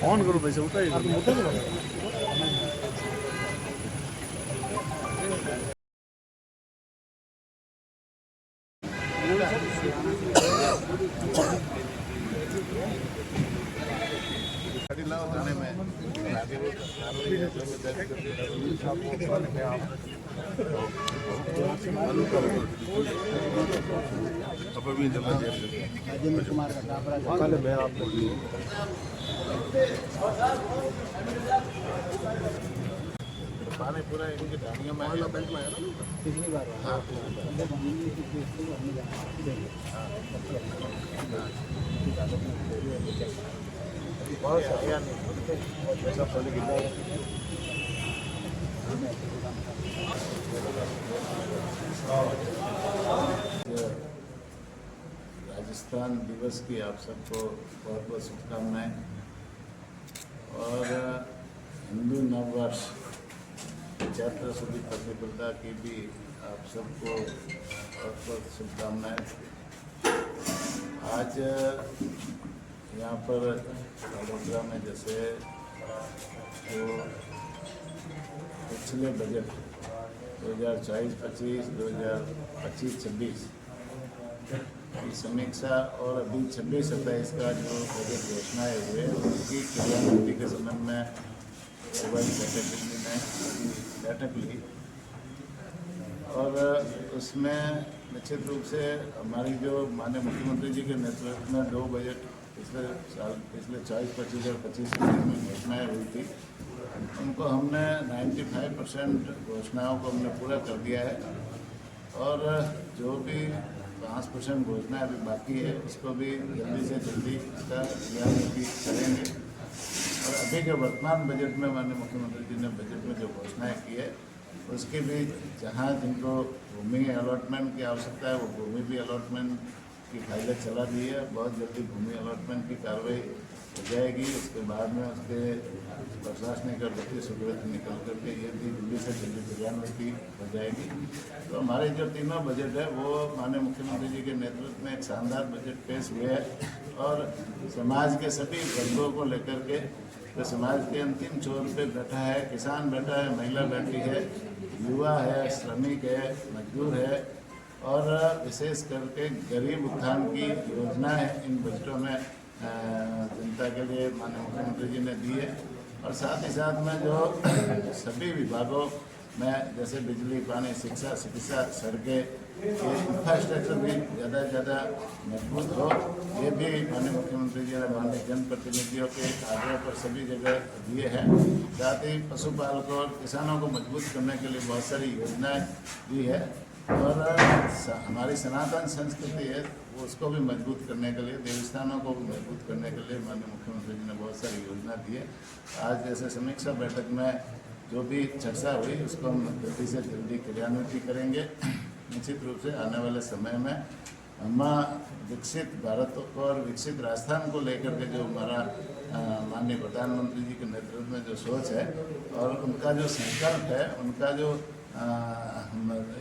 On करो पैसे उठाइए। थाने में आगे वो अब भी जमा राजेंद्र कुमार का कल मैं आपको पानी पूरा इनकी ढानियों में बेल्ट में है ना पिछली बार। हाँ बहुत सही राजस्थान दिवस की आप सबको बहुत बहुत शुभकामनाएं और हिंदू नववर्ष चैत्र शुद्धि प्रतिपदा की भी आप सबको बहुत बहुत शुभकामनाएं। आज यहाँ पर वडोदरा में जैसे जो पिछले बजट 2024-25, 2025-26 की समीक्षा और अभी 26-27 का जो बजट घोषणाएँ हुए उनकी क्रियान्वयन के संबंध में मोबाइल बैठक ली और उसमें निश्चित रूप से हमारी जो माननीय मुख्यमंत्री जी के नेतृत्व में 2 बजट पिछले 24-25 और 25 में घोषणाएँ हुई थी, उनको हमने 95% घोषणाओं को हमने पूरा कर दिया है और जो भी 5% घोषणाएँ अभी बाकी है उसको भी जल्दी से जल्दी इसका क्रियान्वयन करेंगे। और अभी जो वर्तमान बजट में माननीय मुख्यमंत्री जी ने बजट में जो घोषणाएँ की है उसके भी जहाँ जिनको भूमि अलॉटमेंट की आवश्यकता है वो भूमि भी अलॉटमेंट की फाइलें चला दी है। बहुत जल्दी भूमि अलॉटमेंट की कार्रवाई हो जाएगी। उसके बाद में उसके प्रशासनिक और वित्तीय स्वीकृति निकल करके ये भी जल्दी से जल्दी क्रियान्वयन हो जाएगी। तो हमारे जो तीनों बजट है वो माननीय मुख्यमंत्री जी के नेतृत्व में एक शानदार बजट पेश हुए है और समाज के सभी वर्गों को लेकर के तो समाज के अंतिम छोर पे बैठा है, किसान बैठा है, महिला बैठी है, युवा है, श्रमिक है, मजदूर है और विशेष करके गरीब उत्थान की योजनाएं इन बजटों में जनता के लिए माननीय मुख्यमंत्री जी ने दी है। और साथ ही साथ में जो सभी विभागों में जैसे बिजली, पानी, शिक्षा, चिकित्सा, सड़कें, ये इंफ्रास्ट्रक्चर भी ज़्यादा से ज़्यादा मजबूत हो, ये भी माननीय मुख्यमंत्री जी ने माननीय जनप्रतिनिधियों के आग्रह पर सभी जगह दिए हैं। साथ ही पशुपालकों और किसानों को मजबूत करने के लिए बहुत सारी योजनाएं दी है और हमारी सनातन संस्कृति है वो उसको भी मजबूत करने के लिए, देवस्थानों को भी मजबूत करने के लिए माननीय मुख्यमंत्री जी ने बहुत सारी योजना दी है। आज जैसे समीक्षा बैठक में जो भी चर्चा हुई उसको हम जल्दी से जल्दी क्रियान्वित करेंगे। निश्चित रूप से आने वाले समय में हम विकसित भारत और विकसित राजस्थान को लेकर के जो हमारा माननीय प्रधानमंत्री जी के नेतृत्व में जो सोच है और उनका जो संकल्प है, उनका जो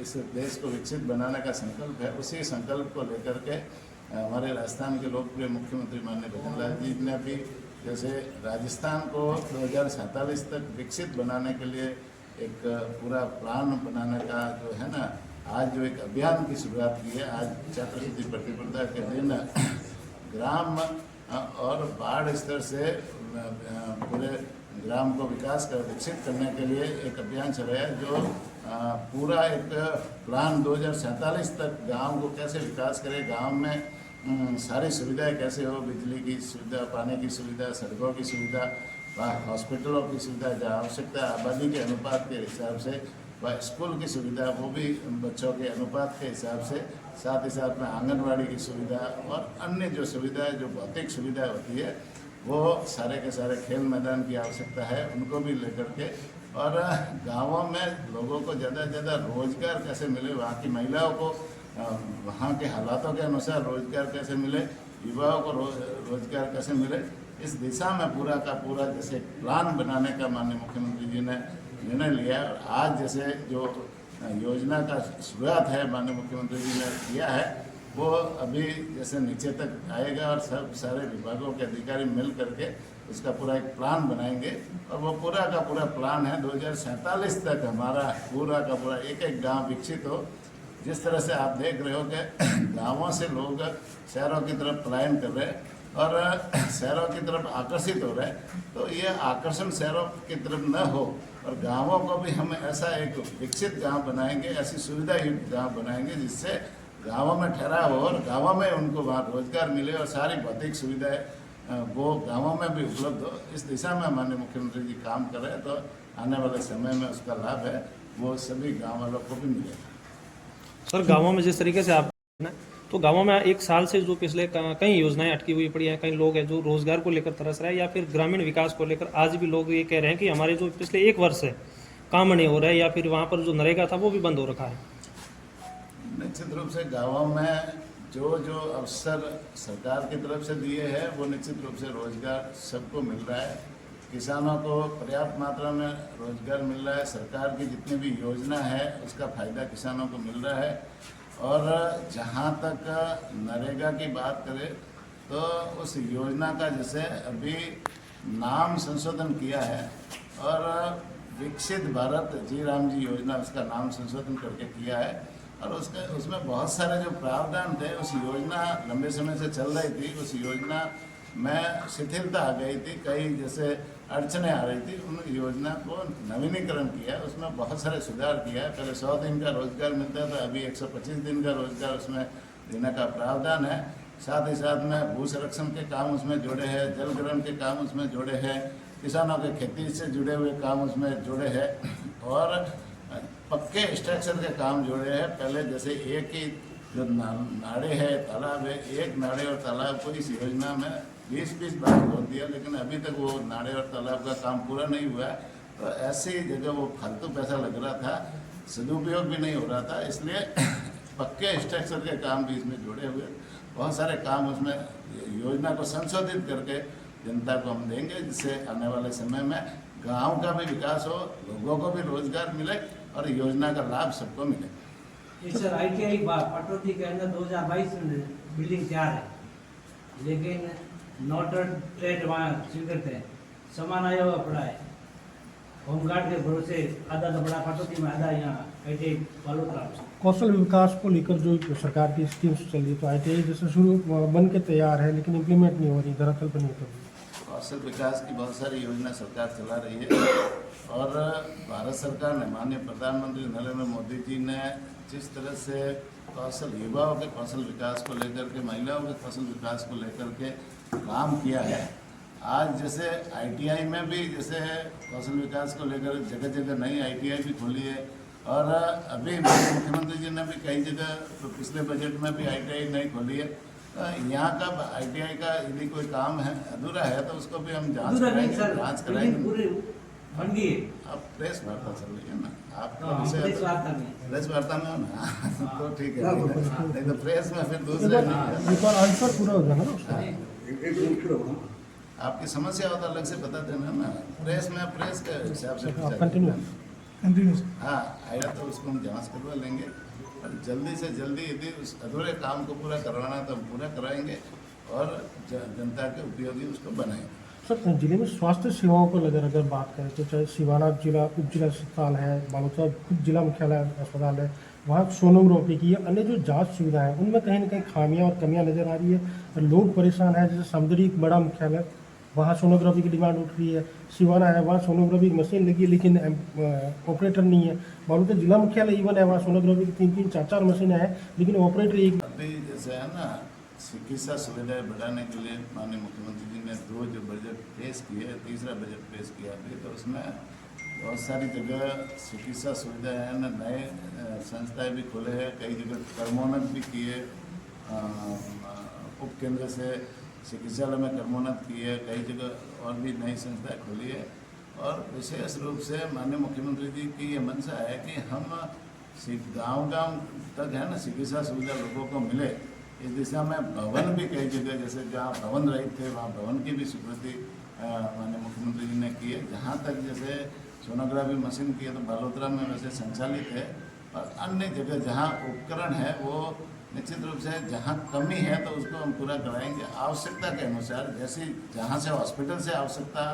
इस देश को विकसित बनाने का संकल्प है, उसी संकल्प को लेकर के हमारे राजस्थान के लोकप्रिय मुख्यमंत्री माननीय भजन लाल जी ने भी जैसे राजस्थान को 2047 तक विकसित बनाने के लिए एक पूरा प्लान बनाने का जो है ना, आज जो एक अभियान की शुरुआत की है। आज चैत्र शुद्धि प्रतिपदा के दिन ग्राम और वार्ड स्तर से पूरे ग्राम को विकास कर विकसित करने के लिए एक अभियान चलाया जो पूरा एक प्लान 2047 तक गांव को कैसे विकास करे, गांव में सारी सुविधाएं कैसे हो, बिजली की सुविधा, पानी की सुविधा, सड़कों की सुविधा, हॉस्पिटलों की सुविधा, जहाँ आवश्यकता आबादी के अनुपात के हिसाब से, व स्कूल की सुविधा वो भी बच्चों के अनुपात के हिसाब से, साथ ही साथ में आंगनवाड़ी की सुविधा और अन्य जो सुविधाएं जो भौतिक सुविधाएं होती है वो सारे के सारे, खेल मैदान की आवश्यकता है उनको भी लेकर के, और गांवों में लोगों को ज़्यादा से ज़्यादा रोजगार कैसे मिले, वहाँ की महिलाओं को वहाँ के हालातों के अनुसार रोजगार कैसे मिले, युवाओं को रोजगार कैसे मिले, इस दिशा में पूरा का पूरा जैसे प्लान बनाने का माननीय मुख्यमंत्री जी ने निर्णय लिया। और आज जैसे जो योजना का शुरुआत है माननीय मुख्यमंत्री जी ने किया है वो अभी जैसे नीचे तक आएगा और सब सारे विभागों के अधिकारी मिल करके उसका पूरा एक प्लान बनाएंगे और वो पूरा का पूरा प्लान है 2047 तक हमारा पूरा का पूरा एक एक गांव विकसित हो। जिस तरह से आप देख रहे हो कि गांवों से लोग शहरों की तरफ पलायन कर रहे हैं और शहरों की तरफ आकर्षित हो रहे हैं, तो ये आकर्षण शहरों की तरफ न हो और गांवों को भी हम ऐसा एक विकसित गांव बनाएंगे, ऐसी सुविधा युक्त गांव बनाएंगे जिससे गांवों में ठहराव हो और गांवों में उनको वहाँ रोजगार मिले और सारी भौतिक सुविधाएं वो गांवों में भी उपलब्ध हो। इस दिशा में माननीय मुख्यमंत्री जी काम कर रहे हैं, तो आने वाले समय में उसका लाभ है वो सभी गाँव वालों को भी मिलेगा। सर गांवों में जिस तरीके से आप तो गांवों में एक साल से जो पिछले कई योजनाएं अटकी हुई पड़ी हैं, कई लोग हैं जो रोजगार को लेकर तरस रहे हैं या फिर ग्रामीण विकास को लेकर आज भी लोग ये कह रहे हैं कि हमारे जो पिछले 1 वर्ष से काम नहीं हो रहा है या फिर वहाँ पर जो नरेगा था वो भी बंद हो रखा है। निश्चित रूप से गाँवों में जो जो अवसर सरकार की तरफ से दिए हैं वो निश्चित रूप से रोजगार सबको मिल रहा है। किसानों को पर्याप्त मात्रा में रोजगार मिल रहा है। सरकार की जितनी भी योजना है उसका फायदा किसानों को मिल रहा है। और जहाँ तक नरेगा की बात करें तो उस योजना का जैसे अभी नाम संशोधन किया है और विकसित भारत जी राम जी योजना उसका नाम संशोधन करके किया है और उसमें बहुत सारे जो प्रावधान थे उस योजना लंबे समय से चल रही थी, उस योजना में शिथिलता आ गई थी, कई जैसे अड़चने आ रही थी, उन योजना को नवीनीकरण किया है, उसमें बहुत सारे सुधार किया है। पहले 100 दिन का रोजगार मिलता था, अभी 125 दिन का रोजगार उसमें देने का प्रावधान है। साथ ही साथ में भू संरक्षण के काम उसमें जोड़े हैं, जल ग्रहण के काम उसमें जोड़े हैं, किसानों के खेती से जुड़े हुए काम उसमें जोड़े हैं और पक्के स्ट्रक्चर के काम जोड़े हैं। पहले जैसे एक ही जो नाड़े है, तालाब है, एक नाड़े और तालाब को इस योजना में 20-20 बार जोड़ दिया, लेकिन अभी तक वो नाड़े और तालाब का काम पूरा नहीं हुआ है। तो ऐसी जगह वो फालतू पैसा लग रहा था, सदुपयोग भी नहीं हो रहा था, इसलिए पक्के स्ट्रक्चर के काम भी इसमें जोड़े हुए बहुत सारे काम उसमें योजना को संशोधित करके जनता को हम देंगे, जिससे आने वाले समय में गांव का भी विकास हो, लोगों को भी रोजगार मिले और योजना का लाभ सबको मिले। सर ITI पटौदी के अंदर 2022 में बिल्डिंग तैयार है, लेकिन नोट ट्रेड वहाँ स्वीकृत है, सामान आया हुआ पड़ा है। होमगार्ड के भरोसे आधा तो बड़ा पटौदी में, आधा यहाँ ITI बालोतरा। कौशल विकास को लेकर जो सरकार की स्कीम्स चल रही है, तो ITI जैसे शुरू बन के तैयार है लेकिन इम्प्लीमेंट नहीं हो रही, धरातल पर नहीं कर रही। कौशल विकास की बहुत सारी योजना सरकार चला रही है और भारत सरकार ने, माननीय प्रधानमंत्री नरेंद्र मोदी जी ने जिस तरह से कौशल युवाओं के कौशल विकास को लेकर के, महिलाओं के कौशल विकास को लेकर के काम किया है। आज जैसे ITI में भी जैसे कौशल विकास को लेकर जगह जगह नई ITI भी खोली है और अभी मुख्यमंत्री जी ने भी कई जगह तो पिछले बजट में भी ITI नहीं खोली है। यहाँ का ITI का यदि कोई काम है अधूरा है तो उसको भी हम जांच कराएंगे। अब प्रेस वार्ता चल रही है ना, आपका विषय प्रेस वार्ता में हो ना तो ठीक है, नहीं तो प्रेस में फिर दूसरे आंसर पूरा हो जाना ना, आपकी समस्या हो तो अलग से बता देना ना, प्रेस में प्रेस के हिसाब से कंटिन्यू। हाँ आया तो उसको हम जांच करवा लेंगे और जल्दी से जल्दी यदि उस अधूरे काम को पूरा करवाना तो हम पूरा कराएंगे और जनता के उपयोगी उसको बनाएंगे। सर जिले में स्वास्थ्य सेवाओं को लेकर अगर बात करें तो चाहे सिवाना जिला उप जिला अस्पताल है, बालोतरा जिला मुख्यालय अस्पताल है, वहाँ सोनोग्राफी की अन्य जो जांच सुविधाएं हैं उनमें कहीं ना कहीं खामियां और कमियां नज़र आ रही है। लोग परेशान हैं, जैसे समदरी एक बड़ा मुख्यालय, वहाँ सोनोग्राफी की डिमांड उठ रही है। सिवाना है, वहाँ सोनोग्राफी की मशीन लगी है लेकिन ऑपरेटर नहीं है। बालोतरा जिला मुख्यालय इवन है, वहाँ सोनोग्राफी की 3-3, 4-4 मशीनें हैं लेकिन ऑपरेटर एक। अभी जैसे है ना, चिकित्सा सुविधाएं बढ़ाने के लिए माननीय मुख्यमंत्री जी ने 2 जो बजट पेश किए, तीसरा बजट पेश किया अभी, तो उसमें बहुत सारी जगह चिकित्सा सुविधाएं हैं ना, नए संस्थाएं भी खोले हैं, कई जगह कर्मोन्नत भी किए, उप केंद्र से चिकित्सालय में कर्मोन्नत की है, कई जगह और भी नई संस्थाएं खोली है। और विशेष रूप से माननीय मुख्यमंत्री जी की ये मंशा है कि हम गांव-गांव तक है ना चिकित्सा सुविधा लोगों को मिले। इस दिशा में भवन भी कई जगह, जैसे जहाँ भवन रहित थे वहाँ भवन की भी स्वीकृति माननीय मुख्यमंत्री जी ने की है। जहाँ तक जैसे सोनोग्राफी मशीन की है तो बालोतरा में वैसे संचालित है और अन्य जगह जहाँ उपकरण है वो निश्चित रूप से जहाँ कमी है तो उसको हम पूरा कराएंगे आवश्यकता के अनुसार। जैसे जहाँ से हॉस्पिटल से आवश्यकता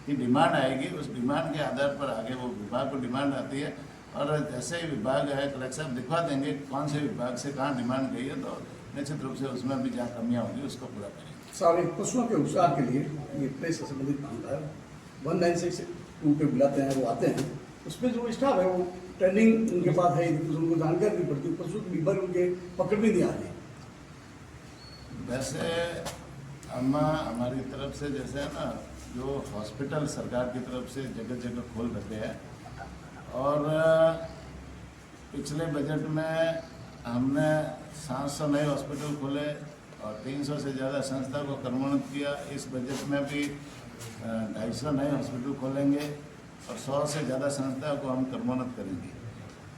की डिमांड आएगी उस डिमांड के आधार पर आगे वो विभाग को डिमांड आती है और जैसे ही विभाग है कलेक्टर साहब दिखवा देंगे कौन से विभाग से कहाँ डिमांड गई है, तो निश्चित रूप से उसमें भी जहाँ कमियाँ होंगी उसको पूरा करेंगे। सारे पशुओं के उपचार के लिए ये प्लेस से संबंधित मामला है 1962 पे बुलाते हैं, वो आते हैं, उसमें जो स्टाफ है वो ट्रेनिंग उनके पास है, कुछ उनको जानकारी नहीं पड़ती, पशु की बीमारी उनके पकड़ में नहीं आ रही। वैसे हमारी तरफ से जैसे है ना जो हॉस्पिटल सरकार की तरफ से जगह जगह खोल रखे हैं और पिछले बजट में हमने 700 नए हॉस्पिटल खोले और 300 से ज़्यादा संस्था को कर्मोन्नत किया। इस बजट में भी 250 नए हॉस्पिटल खोलेंगे और 100 से ज़्यादा संस्था को हम कर्मोन्नत करेंगे।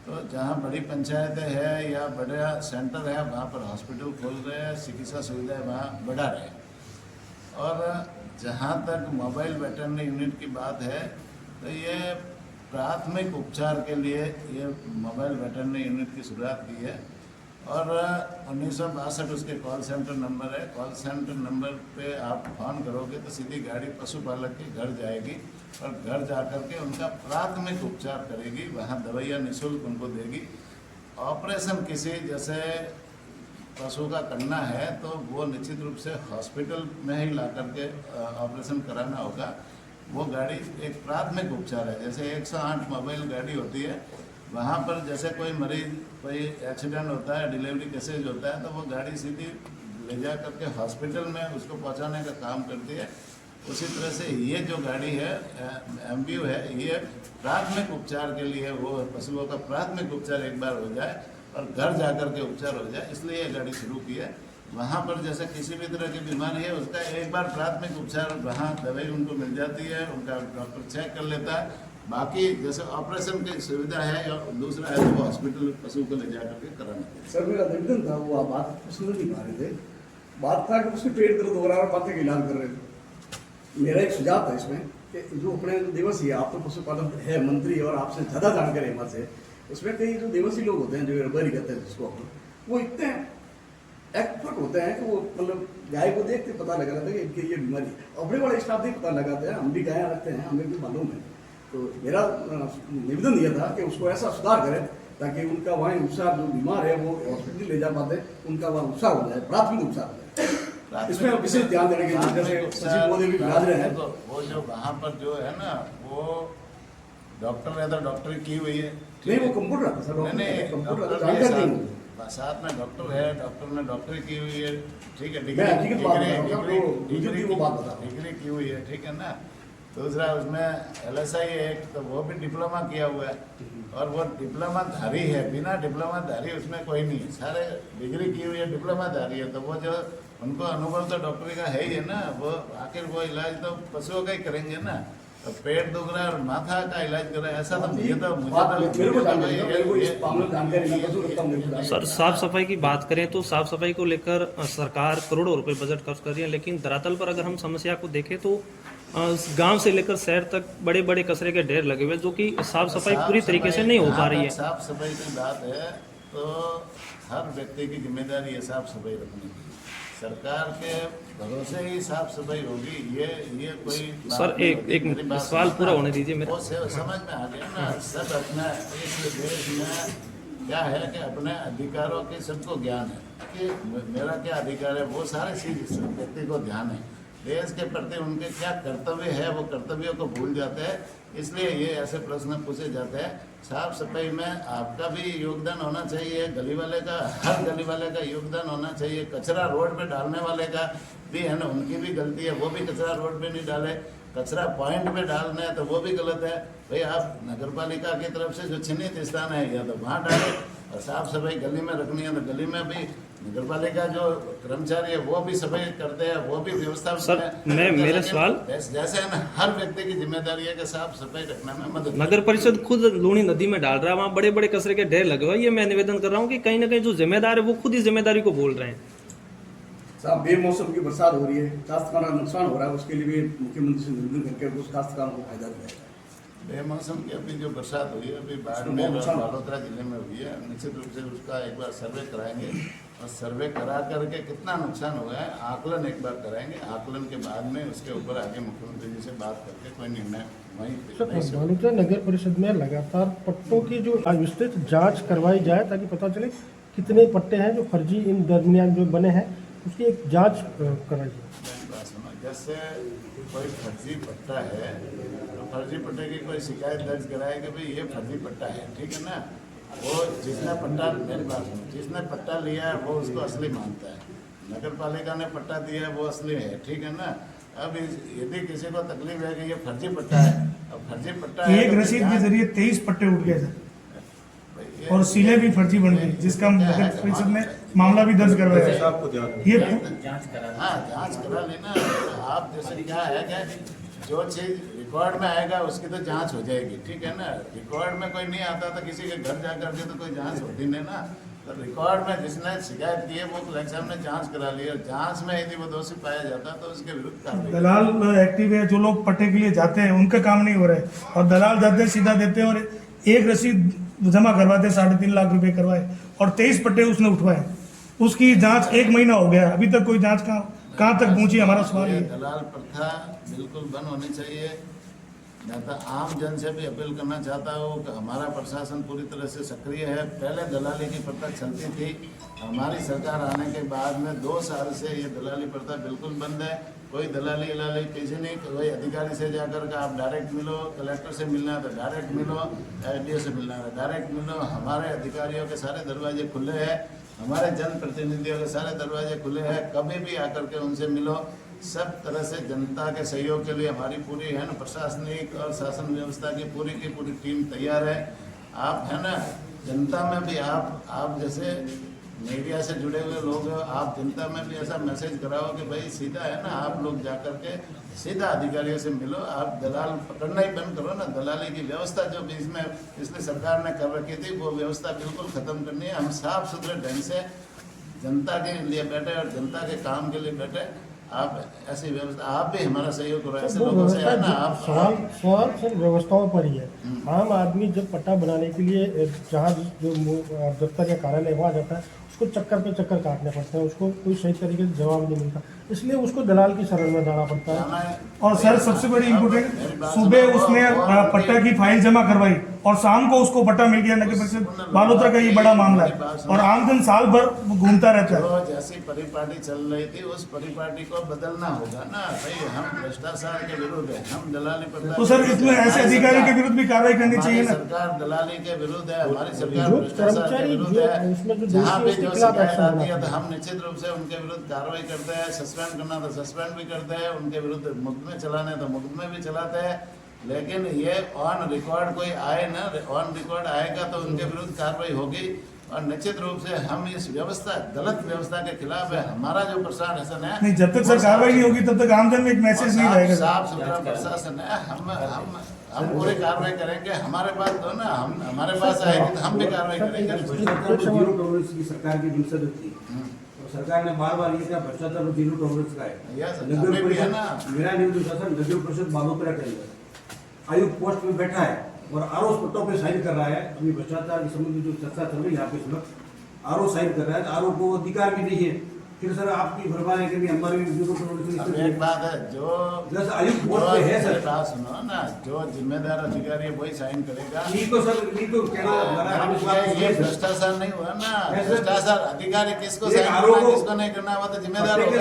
तो जहाँ बड़ी पंचायतें हैं या बड़ा सेंटर है वहाँ पर हॉस्पिटल खोल रहे हैं, चिकित्सा सुविधाएं वहाँ बढ़ा रहे हैं। और जहाँ तक मोबाइल वेटरनरी यूनिट की बात है तो ये प्राथमिक उपचार के लिए ये मोबाइल वेटरनरी यूनिट की शुरुआत की है और 1962 उसके कॉल सेंटर नंबर है। कॉल सेंटर नंबर पे आप फ़ोन करोगे तो सीधी गाड़ी पशुपालक के घर जाएगी और घर जा कर के उनका प्राथमिक उपचार करेगी, वहाँ दवाइयाँ निःशुल्क उनको देगी। ऑपरेशन किसी जैसे पशु का करना है तो वो निश्चित रूप से हॉस्पिटल में ही ला करके ऑपरेशन कराना होगा। वो गाड़ी एक प्राथमिक उपचार है। जैसे 108 मोबाइल गाड़ी होती है, वहाँ पर जैसे कोई मरीज कोई एक्सीडेंट होता है, डिलीवरी केसेज होता है तो वो गाड़ी सीधी ले जा करके हॉस्पिटल में उसको पहुँचाने का काम करती है। उसी तरह से ये जो गाड़ी है एम्ब्यू है, ये प्राथमिक उपचार के लिए वो पशुओं का प्राथमिक उपचार एक बार हो जाए और घर जा कर के उपचार हो जाए, इसलिए ये गाड़ी शुरू की है। वहाँ पर जैसे किसी भी तरह की बीमारी है उसका एक बार प्राथमिक उपचार, वहाँ दवाई उनको मिल जाती है, उनका डॉक्टर चेक कर लेता है। बाकी जैसे ऑपरेशन की सुविधा है या दूसरा है तो वो हॉस्पिटल पशु को ले जा करके कराना। सर मेरा निवेदन था, वो आप बात सुन नहीं पा रहे थे, बात था कि उसके पेट दर्द हो रहा है और बातें का इलाज कर रहे थे। मेरा एक सुझाव था इसमें कि जो अपने दिवस ही आप तो पशुपालन है मंत्री और आपसे ज़्यादा जानकारी है हमारे से, उसमें कई जो दिवसी लोग होते हैं जो रबरी कहते हैं जिसको वो इतने एक्सपर्ट होते हैं कि वो मतलब गाय को देखते पता लगा रहता है कि इनकी ये बीमारी है। अपने वाले स्टाफ भी पता लगाते हैं, हम भी गाय रखते हैं, हमें भी मालूम है। तो मेरा निवेदन यह था कि उसको ऐसा सुधार करें ताकि उनका वहाँ उपचार जो बीमार है वो हॉस्पिटल ले जा पाते, उनका वहाँ उपचार हो जाए, प्राथमिक उपचार हो जाए। इसमें विशेष ध्यान देने के जैसे सचिव पौधे भी विराज रहे हैं। तो वो जो वहाँ पर जो है ना वो डॉक्टर है तो डॉक्टरी की हुई है, नहीं वो कंप्यूटर आता सर, डॉक्टर जानकारी साथ में डॉक्टर है, डॉक्टर ने डॉक्टरी की हुई है, ठीक है, मैं हकीकत बात बता रहा हूँ, डिग्री वो बात बता रहा हूँ। डिग्री की हुई है, ठीक है ना। दूसरा उसमें LSI है एक, तो वो भी डिप्लोमा किया हुआ है और वो डिप्लोमा धारी है, बिना डिप्लोमा धारी उसमें कोई नहीं है, सारे डिग्री की हुई है, डिप्लोमा धारी है। तो वो जो उनको अनुभव तो डॉक्टरी का है ही है ना, वो आखिर वो इलाज तो पशुओं का ही करेंगे ना। तो पेट दुख रहा है और माथा का इलाज कर रहा है ऐसा तो सर साफ सफाई की बात करें तो साफ सफाई को लेकर सरकार करोड़ों रुपए बजट खर्च कर रही है, लेकिन धरातल पर अगर हम समस्या को देखें तो गांव से लेकर शहर तक बड़े बड़े कचरे के ढेर लगे हुए जो कि साफ सफाई पूरी तरीके से नहीं हो पा रही है। साफ सफाई की बात है तो हर व्यक्ति की जिम्मेदारी है साफ सफाई रखने की। सरकार के भरोसे ही साफ सफाई होगी, ये कोई सर एक सवाल पूरा होने दीजिए मेरा। वो समझ में आ गया ना। सब अपना इस देश में क्या है कि अपने अधिकारों के सबको ज्ञान है कि मेरा क्या अधिकार है, वो सारे चीज व्यक्ति को ध्यान है। देश के प्रति उनके क्या कर्तव्य है वो कर्तव्यों को भूल जाते हैं, इसलिए ये ऐसे प्रश्न पूछे जाते हैं। साफ सफाई में आपका भी योगदान होना चाहिए, गली वाले का, हर गली वाले का योगदान होना चाहिए। कचरा रोड पे डालने वाले का भी है ना, उनकी भी गलती है, वो भी कचरा रोड पे नहीं डाले, कचरा पॉइंट पे डालना है तो वो भी गलत है। भाई आप नगर पालिका की तरफ से जो चिन्हित स्थान है या तो वहाँ डालें, और साफ सफाई गली में रखनी है तो गली में भी नगर पालिका जो कर्मचारी है वो भी सफाई करते हैं, वो भी व्यवस्था। सर मैं मेरा सवाल जैसे है ना, हर व्यक्ति की जिम्मेदारी है कि साफ सफाई रखने में मदद। नगर परिषद खुद लूणी नदी में डाल रहा है, वहाँ बड़े बड़े कचरे के ढेर लगे हुए, ये मैं निवेदन कर रहा हूँ कि कहीं ना कहीं जो जिम्मेदार है वो खुद ही जिम्मेदारी को बोल रहे हैं। साहब बेमौसम की बरसात हो रही है, काश्तकारों का नुकसान हो रहा है, उसके लिए भी मुख्यमंत्री से निवेदन करके उस काश्तकारों को फायदा दिलाएगा। बेमौसम की अभी जो बरसात हुई है अभी बाढ़ में बालोतरा जिले में हुई है, निश्चित रूप से उसका एक बार सर्वे कराएंगे और सर्वे करा करके कितना नुकसान हुआ है आकलन एक बार कराएंगे। आकलन के बाद में उसके ऊपर आगे मुख्यमंत्री जी से बात करके कोई निर्णय वहीं पे सर बालोतरा नगर परिषद में लगातार पट्टों की जो विस्तृत जांच करवाई जाए ताकि पता चले कितने पट्टे हैं जो फर्जी इन दरमियान जो बने हैं, उसकी एक जांच कराई जाए। जैसे कोई फर्जी पट्टा है तो फर्जी पट्टे की कोई शिकायत दर्ज कराए कि भाई ये फर्जी पट्टा है, ठीक है ना। वो जिसने पट्टा, मेरी बात सुनो, जिसने पट्टा लिया है वो उसको असली मानता है। नगर पालिका ने पट्टा दिया है वो असली है, ठीक है ना। अब यदि किसी को तकलीफ है कि ये फर्जी पट्टा है, अब फर्जी पट्टा है एक रसीद के जरिए 23 पट्टे उठ गए सर और सीलें भी फर्जी बन गई, जिसका नगर परिषद ने मामला भी दर्ज करवाया है। ये हाँ जांच करा लेना। आप जैसे क्या है कि जो चीज़ रिकॉर्ड में आएगा उसकी तो जांच हो जाएगी, ठीक है ना। रिकॉर्ड में कोई नहीं आता तो किसी के घर जा करके तो कोई जांच होती नहीं ना। तो रिकॉर्ड में जिसने शिकायत की है वो कलेक्टर साहब ने जांच करा ली, और जांच में यदि वो दोषी पाया जाता तो उसके विरुद्ध कार्रवाई। दलाल एक्टिव है, जो लोग पट्टे के लिए जाते हैं उनका काम नहीं हो रहा है, और दलाल जाते हैं सीधा देते हैं और एक रसीद जमा करवाते हैं 3.5 लाख रुपए करवाए और 23 पट्टे उसने उठवाए। उसकी जांच 1 महीना हो गया, अभी तक कोई जांच कहाँ तक पहुंची, हमारा सवाल है। दलाल प्रथा बिल्कुल बंद होनी चाहिए। मैं तो आम जन से भी अपील करना चाहता हूँ कि हमारा प्रशासन पूरी तरह से सक्रिय है। पहले दलाली की प्रथा चलती थी, हमारी सरकार आने के बाद में 2 साल से ये दलाली प्रथा बिल्कुल बंद है। कोई दलाली वलाली पीछे नहीं, कोई अधिकारी से जाकर के आप डायरेक्ट मिलो, कलेक्टर से मिलना है तो डायरेक्ट मिलो, एसडीओ से मिलना है तो डायरेक्ट मिलो। हमारे अधिकारियों के सारे दरवाजे खुले हैं, हमारे जनप्रतिनिधियों के सारे दरवाजे खुले हैं, कभी भी आकर के उनसे मिलो। सब तरह से जनता के सहयोग के लिए हमारी पूरी है ना प्रशासनिक और शासन व्यवस्था की पूरी टीम तैयार है। आप है ना जनता में भी आप जैसे मीडिया से जुड़े हुए लोग हो, आप जनता में भी ऐसा मैसेज कराओ कि भाई सीधा है ना, आप लोग जाकर के सीधा अधिकारियों से मिलो। आप दलाल पकड़ना ही बंद करो ना। दलाली की व्यवस्था जो भी इसमें पिछली सरकार ने कर रखी थी वो व्यवस्था बिल्कुल खत्म करनी है। हम साफ सुथरे ढंग से जनता के लिए बैठे और जनता के काम के लिए बैठे। आप ऐसी व्यवस्था, आप भी हमारा सहयोग करो ऐसे लोगों से, है ना। आप सवाल सिर्फ व्यवस्थाओं पर ही है। आम आदमी जब पट्टा बनाने के लिए जहाँ जो दफ्तर या कार्यालय वहाँ जाता है उसको चक्कर पे चक्कर काटने पड़ते हैं, उसको कोई सही तरीके से जवाब नहीं मिलता, इसलिए उसको दलाल की शरण में जाना पड़ता है। और सर सबसे बड़ी इम्पोर्टेंट, सुबह उसने पट्टा की फाइल जमा करवाई और शाम को उसको पट्टा मिल गया। नगर परिषद बालोतरा का ये बड़ा मामला है और आमजन साल भर घूमता रहता है। जो जैसी परिपाटी चल रही थी उस परिपाटी को बदलना होगा ना भाई। हम भ्रष्टाचार के विरुद्ध है, हम दलाली प्रथा। तो सर इसमें ऐसे अधिकारी के विरुद्ध भी कार्रवाई करनी चाहिए ना। सरकार दलाली के विरुद्ध है, हमारी सरकार भ्रष्टाचार के विरुद्ध है। जहाँ भी जो शिकायत आती है तो हम निश्चित रूप से उनके विरुद्ध कार्रवाई करते हैं। सस्पेंड करना तो सस्पेंड भी करते हैं, उनके विरुद्ध मुकदमे चलाने तो मुकदमे भी चलाते हैं। लेकिन ये ऑन रिकॉर्ड कोई आए ना, ऑन रिकॉर्ड आएगा तो उनके विरुद्ध कार्रवाई होगी। और निश्चित रूप से हम इस व्यवस्था, गलत व्यवस्था के खिलाफ है। हमारा जो प्रशासन है नहीं, जब तक सर कार्रवाई नहीं होगी तब तक आमजन में एक मैसेज नहीं रहेगा। साफ सुथरा प्रशासन है। हम पूरी कार्रवाई करेंगे। हमारे पास दो ना, हम हमारे पास आएगी तो हम भी कार्रवाई करेंगे। जीरो टॉलरेंस की सरकार की दिनचर्या थी, सरकार ने बार ये कहा भ्रष्टाचार और जीरो टॉलरेंस का है। नगर परिषद, मेरा निर्देशन नगर परिषद बालोतरा के अंदर आयुक्त पोस्ट में बैठा है और आरोप पट्टों पे साइन कर रहा है। अभी भ्रष्टाचार के संबंध में जो चर्चा चल रही है यहाँ पे इस वक्त आरोप साइन कर रहा है, आरोप को अधिकार भी नहीं है। फिर सर आपकी भरपाई के लिए हमारे एक बात है, जो आयुक्त पोस्ट पे है सर, बात सुनो ना, जो जिम्मेदार अधिकारी है वही साइन करेगा। नहीं तो सर, नहीं तो कहना ये भ्रष्टाचार नहीं हुआ ना। भ्रष्टाचार अधिकारी किसको साइन करना किसको नहीं करना वो तो जिम्मेदार होगा।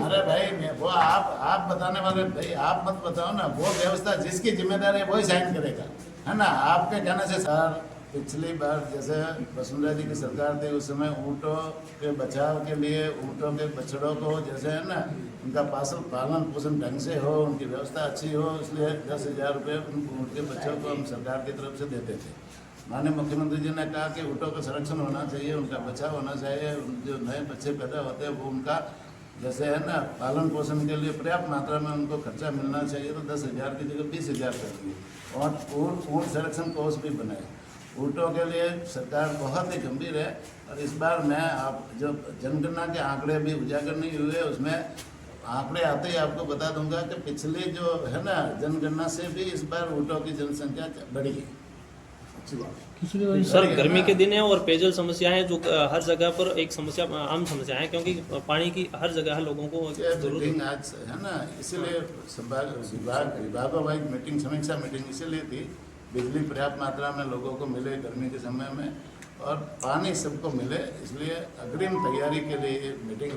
अरे भाई वो आप बताने वाले भाई, आप मत बताओ ना। वो व्यवस्था जिसकी जिम्मेदारी है वही साइन करेगा, है ना। आपके कहने से सर पिछली बार जैसे वसुंधरा जी की सरकार थी उस समय ऊँटों के बचाव के लिए ऊँटों के बछड़ों को जैसे है ना उनका पालन पोषण ढंग से हो, उनकी व्यवस्था अच्छी हो, इसलिए 10,000 रुपये ऊँट के बच्चों को हम सरकार की तरफ से देते थे। माननीय मुख्यमंत्री जी ने कहा कि ऊँटों का संरक्षण होना चाहिए, उनका बचाव होना चाहिए, जो नए बच्चे पैदा होते हैं वो उनका जैसे है ना पालन पोषण के लिए पर्याप्त मात्रा में उनको खर्चा मिलना चाहिए। तो 10,000 की जगह 20,000 कर दिए और ऊँट संरक्षण कोष भी बनाए। ऊँटों के लिए सरकार बहुत ही गंभीर है। और इस बार मैं आप जो जनगणना के आंकड़े भी उजागर नहीं हुए, उसमें आंकड़े आते ही आपको बता दूंगा कि पिछले जो है ना जनगणना से भी इस बार ऊँटों की जनसंख्या बढ़ी है। अच्छी बात है। किसी भी सर गर्मी के दिन है और पेयजल समस्या है जो हर जगह पर एक समस्या आम समस्या है, क्योंकि पानी की हर जगह लोगों को क्या जरूरत मीटिंग आज है ना, इसीलिए विभागों वाइज मीटिंग, समीक्षा मीटिंग इसीलिए थी, बिजली पर्याप्त मात्रा में लोगों को मिले गर्मी के समय में और पानी सबको मिले, इसलिए अग्रिम तैयारी के लिए ये मीटिंग